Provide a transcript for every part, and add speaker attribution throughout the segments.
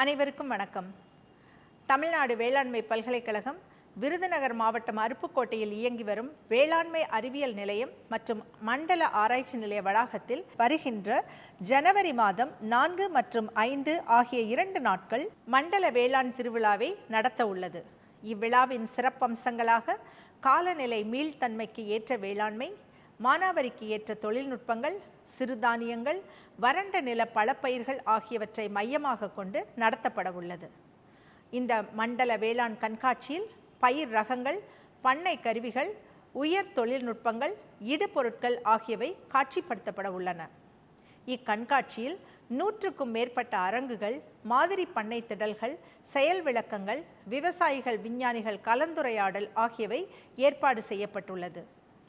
Speaker 1: அனைவருக்கும் வணக்கம். தமிழ்நாடு வேளாண்மை பல்கலைக்கழகம் விருதுநகர் மாவட்டம் அருப்புக்கோட்டையில் இயங்கி வரும் வேளாண்மை அறிவியல் நிலையம் மற்றும் மண்டல ஆராய்ச்சி நிலைய வளாகத்தில் வருகின்ற ஜனவரி மாதம் 4 மற்றும் 5 ஆகிய 2 நாட்கள் மண்டல வேளாண் திருவிழாவை நடத்த உள்ளது. இவ்விழாவின் சிறப்பம்சங்களாக காலநிலை மீள்தன்மைக்கு ஏற்ற வேளாண்மை, மானாவரிக்கு ஏற்ற தொழில்நுட்பங்கள், சிறுதானியங்கள், வறண்ட நில பழப்பயிர்கள் ஆகியவற்றை மையமாக கொண்டு நடத்தப்பட உள்ளது. இந்த மண்டல வேளாண் கண்காட்சியில் பயிர் ரகங்கள், பண்ணை கருவிகள், உயர் தொழில்நுட்பங்கள், இடுபொருட்கள் ஆகியவை காட்சிப்படுத்தப்பட உள்ளன. இக்கண்காட்சியில் 100க்கும் மேற்பட்ட அரங்குகள், மாதிரி பண்ணை திடல்கள், செயல் விளக்கங்கள், விவசாயிகள் விஞ்ஞானிகள் கலந்துரையாடல் ஆகியவை ஏற்பாடு செய்யப்பட்டுள்ளது.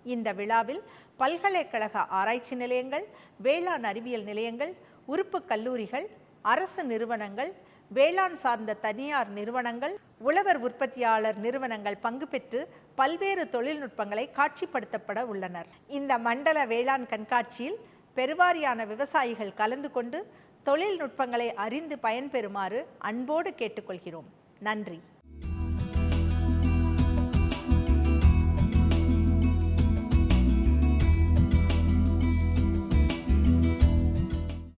Speaker 1: இந்த விழாவில் பல்கலைக்கழக ஆராய்ச்சி நிலையங்கள், வேளாண் அறிவியல் நிலையங்கள், உறுப்பு கல்லூரிகள், அரசு நிறுவனங்கள், வேளாண் சார்ந்த தனியார் நிறுவனங்கள், உழவர் உற்பத்தியாளர் நிறுவனங்கள் பங்கு பெற்று பல்வேறு தொழில்நுட்பங்களை காட்சிப்படுத்தப்பட உள்ளனர். இந்த மண்டல வேளாண் கண்காட்சியில் பெருவாரியான விவசாயிகள் கலந்து கொண்டு தொழில்நுட்பங்களை அறிந்து பயன்பெறுமாறு அன்போடு கேட்டுக்கொள்கிறோம். நன்றி.